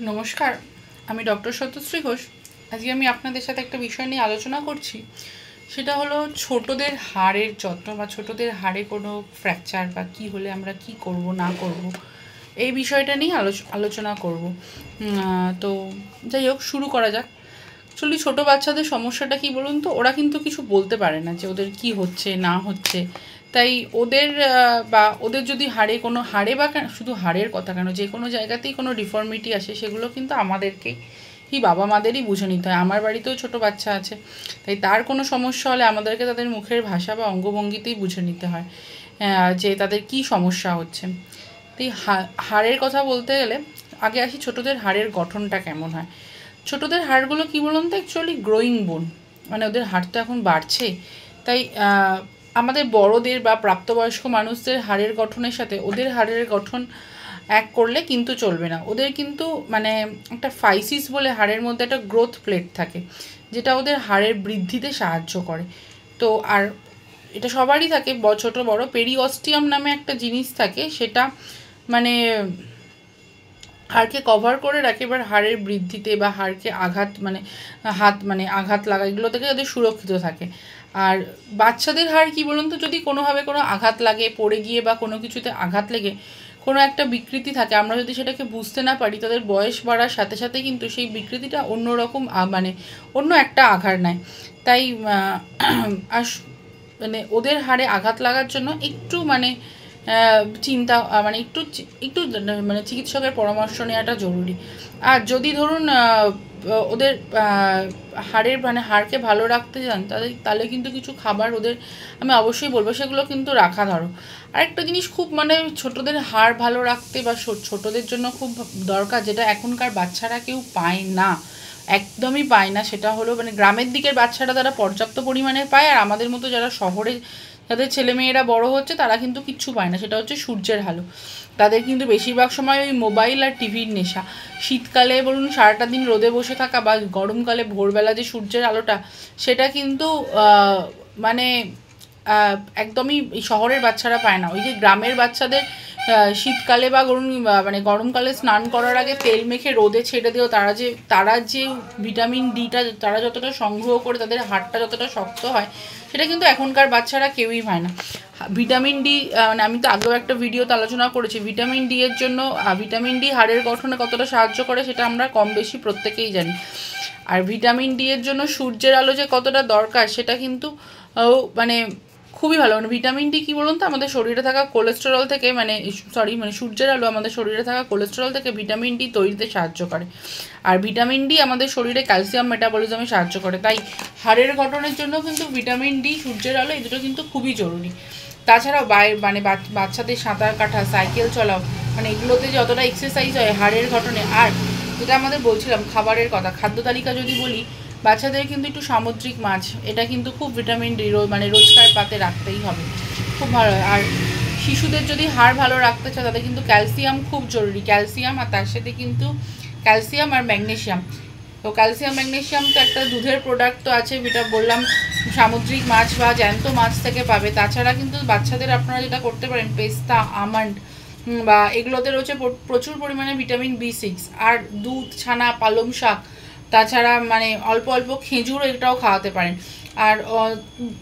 নমস্কার, আমি ডক্টর সত্যশ্রী ঘোষ। আজকে আমি আপনাদের সাথে একটা বিষয় নিয়ে আলোচনা করছি। সেটা হলো ছোটদের হাড়ের যত্ন বা ছোটদের হাড়ে কোনো ফ্র্যাকচার বা কী হলে আমরা কি করব না করব, এই বিষয়টা নিয়ে আলোচনা করব। তো যাই হোক, শুরু করা যাক। অ্যাকচুয়ালি ছোটো বাচ্চাদের সমস্যাটা কি বলুন তো, ওরা কিন্তু কিছু বলতে পারে না যে ওদের কি হচ্ছে না হচ্ছে। তাই ওদের বা ওদের যদি হাড়ে বা শুধু হাড়ের কথা কেন, যে কোনো জায়গাতেই কোনো ডিফর্মিটি আসে, সেগুলো কিন্তু আমাদেরকেই বাবা মাদেরই বুঝে নিতে হয়। আমার বাড়িতেও ছোটো বাচ্চা আছে, তাই তার কোনো সমস্যা হলে আমাদেরকে তাদের মুখের ভাষা বা অঙ্গভঙ্গিতেই বুঝে নিতে হয় যে তাদের কি সমস্যা হচ্ছে। তাই হাড়ের কথা বলতে গেলে আগে আসি ছোটোদের হাড়ের গঠনটা কেমন হয়। ছোটোদের হাড়গুলো কী বলুন তো, অ্যাকচুয়ালি গ্রোয়িং বোন, মানে ওদের হাড় তো এখন বাড়ছে। তাই আমাদের বড়দের বা প্রাপ্তবয়স্ক মানুষদের হাড়ের গঠনের সাথে ওদের হাড়ের গঠন এক করলে কিন্তু চলবে না। ওদের কিন্তু মানে একটা ফাইসিস বলে হাড়ের মধ্যে একটা গ্রোথ প্লেট থাকে, যেটা ওদের হাড়ের বৃদ্ধিতে সাহায্য করে। তো আর এটা সবারই থাকে, ছোটো বড়। পেরিঅস্টিয়াম নামে একটা জিনিস থাকে, সেটা মানে হাড়কে কভার করে রাখে। এবার হাড়ের বৃদ্ধিতে বা হাড়কে আঘাত লাগা, এগুলো থেকে যাতে সুরক্ষিত থাকে। আর বাচ্চাদের হাড় কি বলুন তো, যদি কোনোভাবে কোনো আঘাত লাগে, পড়ে গিয়ে বা কোনো কিছুতে আঘাত লেগে কোনো একটা বিকৃতি থাকে, আমরা যদি সেটাকে বুঝতে না পারি, তাদের বয়স বাড়ার সাথে সাথে কিন্তু সেই বিকৃতিটা অন্যরকম অন্য একটা আঘাত নেয়। তাই ওদের হাড়ে আঘাত লাগার জন্য একটু চিন্তা একটু চিকিৎসকের পরামর্শ নেওয়াটা জরুরি। আর যদি ধরুন ওদের হাড়কে ভালো রাখতে চান, তাহলে কিন্তু কিছু খাবার ওদের আমি অবশ্যই বলবো, সেগুলো কিন্তু রাখা। ধরো আরেকটা জিনিস খুব ছোটদের হাড় ভালো রাখতে বা ছোটদের জন্য খুব দরকার, যেটা এখনকার বাচ্চারা কেউ পায় না, একদমই পায় না, সেটা হলো গ্রামের দিকের বাচ্চারা তারা পর্যাপ্ত পরিমাণে পায়, আর আমাদের মতো যারা শহরে যাদের ছেলেমেয়েরা বড় হচ্ছে তারা কিন্তু কিচ্ছু পায় না। সেটা হচ্ছে সূর্যের আলো। তাদের কিন্তু বেশিরভাগ সময় ওই মোবাইল আর টিভির নেশা। শীতকালে বলুন সারাটা দিন রোদে বসে থাকা, বা গরমকালে ভোরবেলা যে সূর্যের আলোটা, সেটা কিন্তু একদমই শহরের বাচ্চারা পায় না। ওই যে গ্রামের বাচ্চাদের শীতকালে বা গরমকালে স্নান করার আগে তেল মেখে রোদে ছেড়ে দিও, তারা যে ভিটামিন ডিটা তারা যতটা সংগ্রহ করে তাদের হাড়টা যতটা শক্ত হয়, সেটা কিন্তু এখনকার বাচ্চারা কেউই পায় না। ভিটামিন ডি আমি তো আগেও একটা ভিডিওতে আলোচনা করেছি, ভিটামিন ডি এর জন্য ভিটামিন ডি হাড়ের গঠনে কতটা সাহায্য করে সেটা আমরা কম বেশি প্রত্যেকেই জানি। আর ভিটামিন ডি এর জন্য সূর্যের আলো যে কতটা দরকার সেটা কিন্তু খুবই ভালো। ভিটামিন ডি কী বলুন তো, আমাদের শরীরে থাকা কোলেস্টেরল থেকে সূর্যের আলো আমাদের শরীরে থাকা কোলেস্টেরল থেকে ভিটামিন ডি তৈরিতে সাহায্য করে। আর ভিটামিন ডি আমাদের শরীরে ক্যালসিয়াম মেটাবলিজমে সাহায্য করে। তাই হাড়ের গঠনের জন্য কিন্তু ভিটামিন ডি, সূর্যের আলো, এই দুটো কিন্তু খুবই জরুরি। তাছাড়াও বাচ্চাদের সাঁতার কাটা, সাইকেল চলাও, এগুলোতে যতটা এক্সারসাইজ হয় হাড়ের গঠনে। আর যেটা আমাদের বলছিলাম খাবারের কথা, খাদ্য তালিকা যদি বলি, বাচ্চাদের কিন্তু একটু সামুদ্রিক মাছ, এটা কিন্তু খুব ভিটামিন ডি রোজকার পাতে রাখতেই হবে, খুব ভালো। আর শিশুদের যদি হাড় ভালো রাখতে চায় তাদের কিন্তু ক্যালসিয়াম খুব জরুরি। ক্যালসিয়াম আর তার সাথে কিন্তু ক্যালসিয়াম আর ম্যাগনেশিয়াম। তো ক্যালসিয়াম ম্যাগনেশিয়াম তো একটা দুধের প্রোডাক্ট তো আছে, যেটা বললাম সামুদ্রিক মাছ বা জ্যান্ত মাছ থেকে পাবে। তাছাড়া কিন্তু বাচ্চাদের আপনারা যেটা করতে পারেন, পেস্তা, আমন্ড বা এগুলোতে রয়েছে প্রচুর পরিমাণে ভিটামিন B6। আর দুধ, ছানা, পালং শাক, তাছাড়া অল্প অল্প খেজুর, এটাও খাওয়াতে পারেন। আর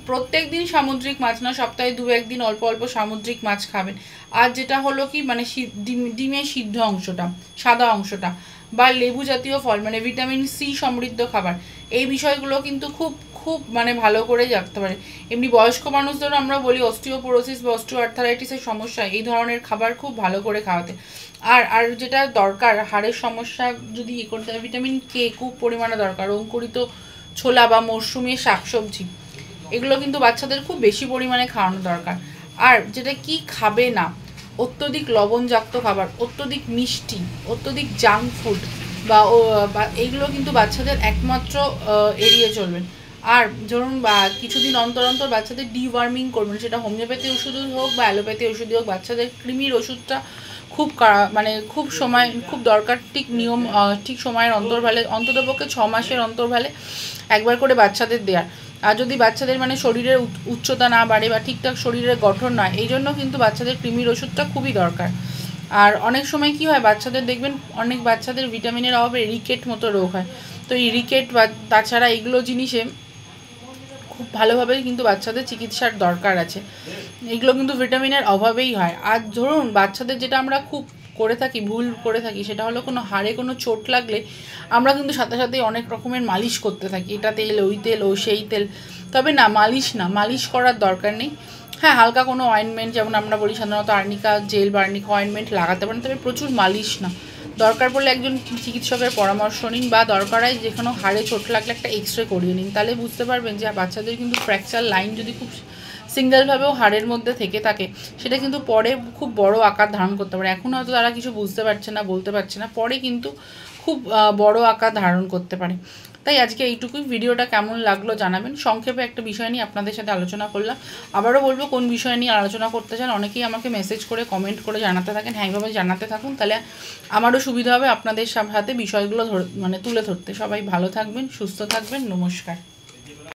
প্রত্যেক দিন সামুদ্রিক মাছ না, সপ্তাহে 2-1 দিন অল্প অল্প সামুদ্রিক মাছ খাবেন। আর যেটা হলো কি ডিমের সিদ্ধ অংশটা, সাদা অংশটা, বা লেবু জাতীয় ফল, ভিটামিন সি সমৃদ্ধ খাবার, এই বিষয়গুলো কিন্তু খুব খুব ভালো করে রাখতে পারে। এমনি বয়স্ক মানুষদের আমরা বলি অস্টিওপোরোসিস বা অস্টিওআর্থারাইটিসের সমস্যা, এই ধরনের খাবার খুব ভালো করে খাওয়াতে। আর যেটা দরকার, হাড়ের সমস্যা যদি করতে হয়, ভিটামিন কে খুব পরিমাণে দরকার। অঙ্কুরিত ছোলা বা মরশুমি শাকসবজি, এগুলো কিন্তু বাচ্চাদের খুব বেশি পরিমাণে খাওয়ানো দরকার। আর যেটা কি খাবে না, অত্যধিক লবণজাক্ত খাবার, অত্যধিক মিষ্টি, অত্যধিক জাঙ্ক ফুড এইগুলো কিন্তু বাচ্চাদের একমাত্র এড়িয়ে চলবেন। আর ধরুন কিছুদিন অন্তর অন্তর বাচ্চাদের ডিওয়ার্মিং করবেন, সেটা হোমিওপ্যাথি ওষুধ হোক বা অ্যালোপ্যাথি ওষুধই হোক। বাচ্চাদের কৃমির ওষুধটা খুব দরকার, ঠিক সময়ের অন্তর্ভালে, অন্ততপক্ষে 6 মাসের অন্তর্ভালে একবার করে বাচ্চাদের দেওয়ার। আর যদি বাচ্চাদের শরীরের উচ্চতা না বাড়ে বা ঠিকঠাক শরীরের গঠন নয়, এই জন্য কিন্তু বাচ্চাদের কৃমির ওষুধটা খুবই দরকার। আর অনেক সময় কি হয়, বাচ্চাদের দেখবেন অনেক বাচ্চাদের ভিটামিনের অভাবে রিকেট মতো রোগ হয়। তো এই রিকেট বা তাছাড়া এগুলো জিনিসে খুব ভালোভাবে কিন্তু বাচ্চাদের চিকিৎসার দরকার আছে। এগুলো কিন্তু ভিটামিনের অভাবেই হয়। আর ধরুন বাচ্চাদের যেটা আমরা খুব করে থাকি, ভুল করে থাকি, সেটা হলো কোনো হাড়ে কোনো চোট লাগলে আমরা কিন্তু সাথে সাথে অনেক রকমের মালিশ করতে থাকি, এটা তেল, ওই তেল, ও সেই তেল। তবে না, মালিশ করার দরকার নেই। হ্যাঁ, হালকা কোনো অয়েনমেন্ট, যেমন আমরা বলি সাধারণত আর্নিকা জেল বা আর্নিকা অয়েনমেন্ট লাগাতে পারেন, তবে প্রচুর মালিশ না। দরকার পড়লে একজন চিকিৎসকের পরামর্শ নিন, বা দরকার হয় যে কোনো হাড়ে চোট লাগলে একটা এক্স রে করিয়ে নিন। তাহলে বুঝতে পারবেন যে বাচ্চাদের কিন্তু ফ্র্যাকচার লাইন যদি খুব সিঙ্গেলভাবেও হাড়ের মধ্যে থেকে থাকে, সেটা কিন্তু পরে খুব বড় আকার ধারণ করতে পারে। এখন হয়তো তারা কিছু বুঝতে পারছে না, বলতে পারছে না, পরে কিন্তু খুব বড় আকার ধারণ করতে পারে। তাই আজকে এইটুকুই। ভিডিওটা কেমন লাগলো জানাবেন। সংক্ষেপে একটা বিষয় নিয়ে আপনাদের সাথে আলোচনা করলাম। আবারও বলবো, কোন বিষয় নিয়ে আলোচনা করতে চান অনেকেই আমাকে মেসেজ করে, কমেন্ট করে জানাতে থাকেন। হ্যাঁ, এইভাবে জানাতে থাকুন, তাহলে আমারও সুবিধা হবে আপনাদের সাথে বিষয়গুলো তুলে ধরতে। সবাই ভালো থাকবেন, সুস্থ থাকবেন। নমস্কার।